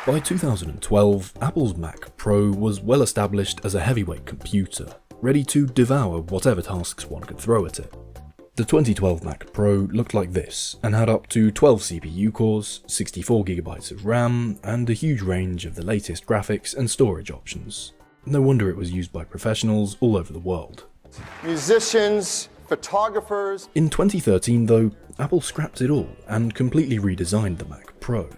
By 2012, Apple's Mac Pro was well established as a heavyweight computer, ready to devour whatever tasks one could throw at it. The 2012 Mac Pro looked like this, and had up to 12 CPU cores, 64GB of RAM, and a huge range of the latest graphics and storage options. No wonder it was used by professionals all over the world. Musicians, photographers. In 2013 though, Apple scrapped it all and completely redesigned the Mac Pro.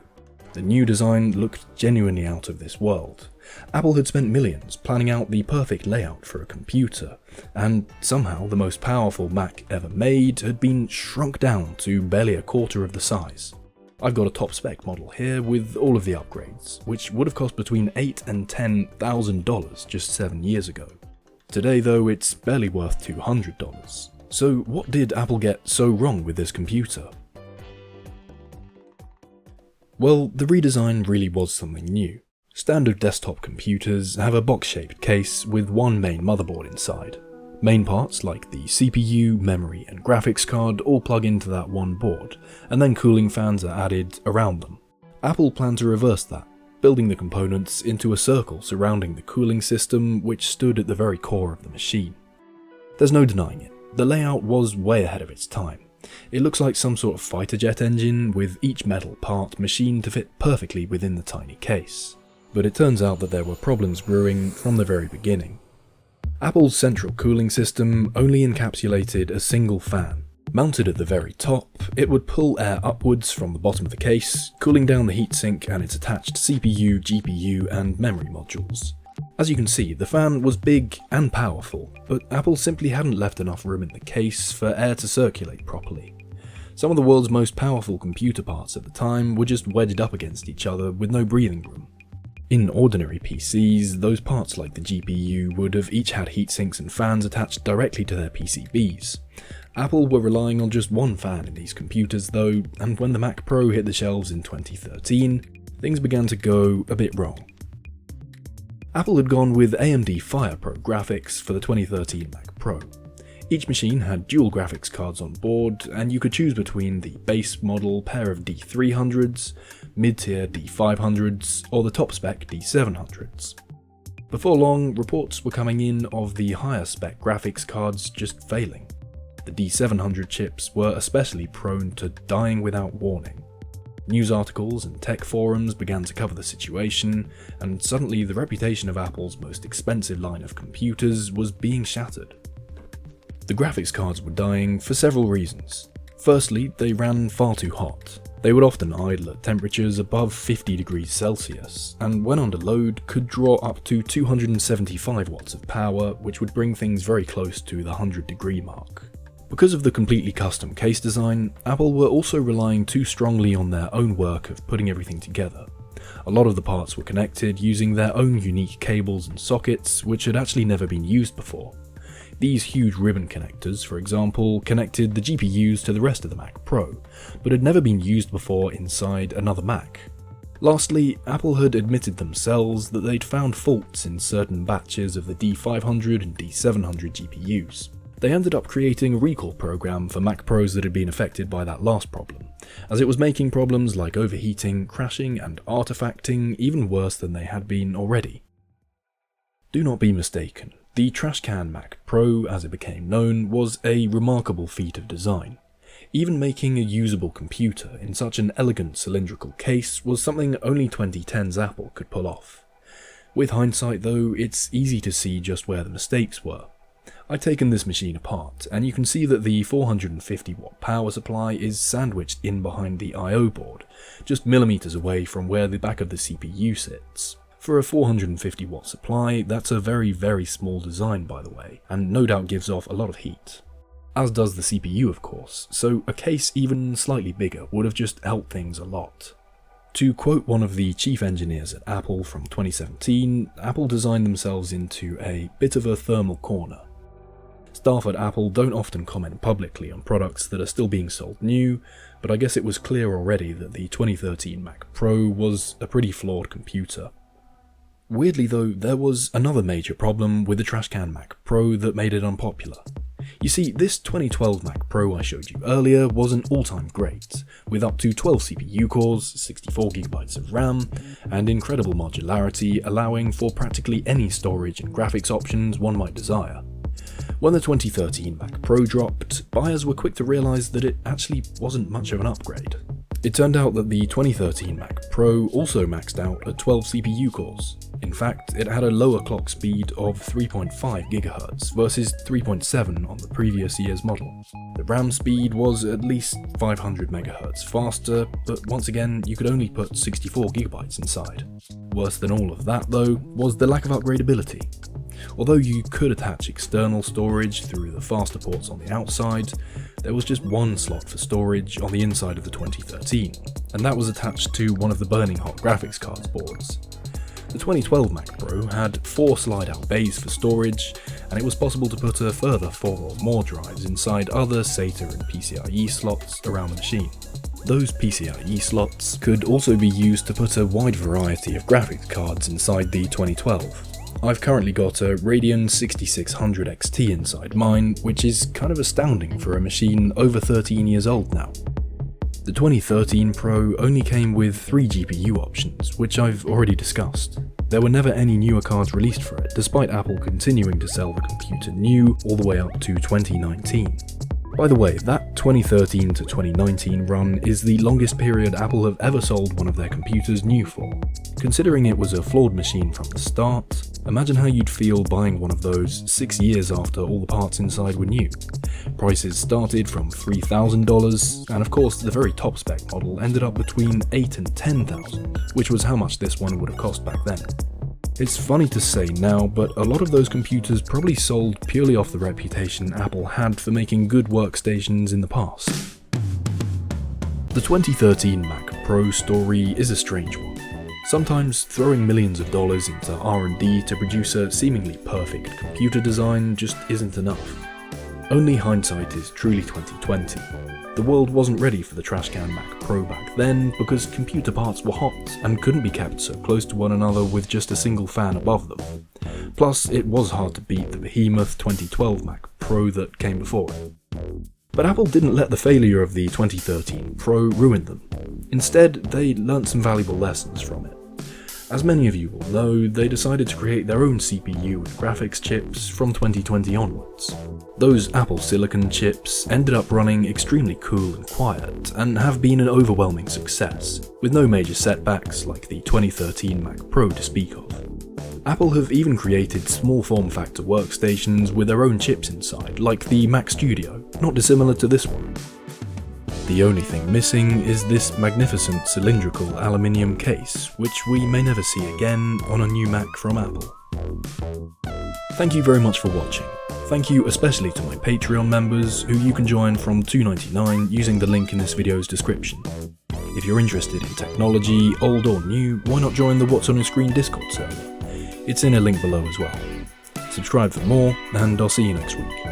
The new design looked genuinely out of this world. Apple had spent millions planning out the perfect layout for a computer, and somehow the most powerful Mac ever made had been shrunk down to barely a quarter of the size. I've got a top spec model here with all of the upgrades, which would have cost between $8,000 and $10,000 just 7 years ago. Today though, it's barely worth $200. So what did Apple get so wrong with this computer? Well, the redesign really was something new. Standard desktop computers have a box-shaped case with one main motherboard inside. Main parts like the CPU, memory, and graphics card all plug into that one board, and then cooling fans are added around them. Apple planned to reverse that, building the components into a circle surrounding the cooling system which stood at the very core of the machine. There's no denying it, the layout was way ahead of its time. It looks like some sort of fighter jet engine, with each metal part machined to fit perfectly within the tiny case. But it turns out that there were problems brewing from the very beginning. Apple's central cooling system only encapsulated a single fan. Mounted at the very top, it would pull air upwards from the bottom of the case, cooling down the heatsink and its attached CPU, GPU, and memory modules. As you can see, the fan was big and powerful, but Apple simply hadn't left enough room in the case for air to circulate properly. Some of the world's most powerful computer parts at the time were just wedged up against each other with no breathing room. In ordinary PCs, those parts like the GPU would have each had heatsinks and fans attached directly to their PCBs. Apple were relying on just one fan in these computers though, and when the Mac Pro hit the shelves in 2013, things began to go a bit wrong. Apple had gone with AMD FirePro graphics for the 2013 Mac Pro. Each machine had dual graphics cards on board, and you could choose between the base model pair of D300s, mid-tier D500s, or the top-spec D700s. Before long, reports were coming in of the higher-spec graphics cards just failing. The D700 chips were especially prone to dying without warning. News articles and tech forums began to cover the situation, and suddenly the reputation of Apple's most expensive line of computers was being shattered. The graphics cards were dying for several reasons. Firstly, they ran far too hot. They would often idle at temperatures above 50 degrees Celsius, and when under load could draw up to 275 watts of power, which would bring things very close to the 100-degree mark. Because of the completely custom case design, Apple were also relying too strongly on their own work of putting everything together. A lot of the parts were connected using their own unique cables and sockets, which had actually never been used before. These huge ribbon connectors, for example, connected the GPUs to the rest of the Mac Pro, but had never been used before inside another Mac. Lastly, Apple had admitted themselves that they'd found faults in certain batches of the D500 and D700 GPUs. They ended up creating a recall program for Mac Pros that had been affected by that last problem, as it was making problems like overheating, crashing, and artifacting even worse than they had been already. Do not be mistaken, the Trashcan Mac Pro, as it became known, was a remarkable feat of design. Even making a usable computer in such an elegant cylindrical case was something only 2010's Apple could pull off. With hindsight though, it's easy to see just where the mistakes were. I've taken this machine apart, and you can see that the 450 watt power supply is sandwiched in behind the I/O board, just millimeters away from where the back of the CPU sits. For a 450 watt supply, that's a very, very small design by the way, and no doubt gives off a lot of heat. As does the CPU of course, so a case even slightly bigger would have just helped things a lot. To quote one of the chief engineers at Apple from 2017, Apple designed themselves into a bit of a thermal corner. Staff at Apple don't often comment publicly on products that are still being sold new, but I guess it was clear already that the 2013 Mac Pro was a pretty flawed computer. Weirdly though, there was another major problem with the Trashcan Mac Pro that made it unpopular. You see, this 2012 Mac Pro I showed you earlier was an all-time great, with up to 12 CPU cores, 64GB of RAM, and incredible modularity allowing for practically any storage and graphics options one might desire. When the 2013 Mac Pro dropped, buyers were quick to realise that it actually wasn't much of an upgrade. It turned out that the 2013 Mac Pro also maxed out at 12 CPU cores. In fact, it had a lower clock speed of 3.5 GHz versus 3.7 on the previous year's model. The RAM speed was at least 500 MHz faster, but once again, you could only put 64GB inside. Worse than all of that, though, was the lack of upgradeability. Although you could attach external storage through the faster ports on the outside, there was just one slot for storage on the inside of the 2013, and that was attached to one of the burning hot graphics cards boards. The 2012 Mac Pro had 4 slide-out bays for storage, and it was possible to put a further 4 or more drives inside other SATA and PCIe slots around the machine. Those PCIe slots could also be used to put a wide variety of graphics cards inside the 2012. I've currently got a Radeon 6600 XT inside mine, which is kind of astounding for a machine over 13 years old now. The 2013 Pro only came with 3 GPU options, which I've already discussed. There were never any newer cards released for it, despite Apple continuing to sell the computer new all the way up to 2019. By the way, that 2013 to 2019 run is the longest period Apple have ever sold one of their computers new for. Considering it was a flawed machine from the start, imagine how you'd feel buying one of those 6 years after all the parts inside were new. Prices started from $3,000, and of course the very top spec model ended up between $8,000 and $10,000, which was how much this one would have cost back then. It's funny to say now, but a lot of those computers probably sold purely off the reputation Apple had for making good workstations in the past. The 2013 Mac Pro story is a strange one. Sometimes throwing millions of dollars into R&D to produce a seemingly perfect computer design just isn't enough. Only hindsight is truly 2020. The world wasn't ready for the Trashcan Mac Pro back then because computer parts were hot and couldn't be kept so close to one another with just a single fan above them. Plus, it was hard to beat the behemoth 2012 Mac Pro that came before it. But Apple didn't let the failure of the 2013 Pro ruin them. Instead, they learnt some valuable lessons from it. As many of you will know, they decided to create their own CPU and graphics chips from 2020 onwards. Those Apple Silicon chips ended up running extremely cool and quiet, and have been an overwhelming success, with no major setbacks like the 2013 Mac Pro to speak of. Apple have even created small form factor workstations with their own chips inside, like the Mac Studio, not dissimilar to this one. The only thing missing is this magnificent cylindrical aluminium case, which we may never see again on a new Mac from Apple. Thank you very much for watching. Thank you especially to my Patreon members, who you can join from $2.99 using the link in this video's description. If you're interested in technology, old or new, why not join the What's on Your Screen Discord server? It's in a link below as well. Subscribe for more, and I'll see you next week.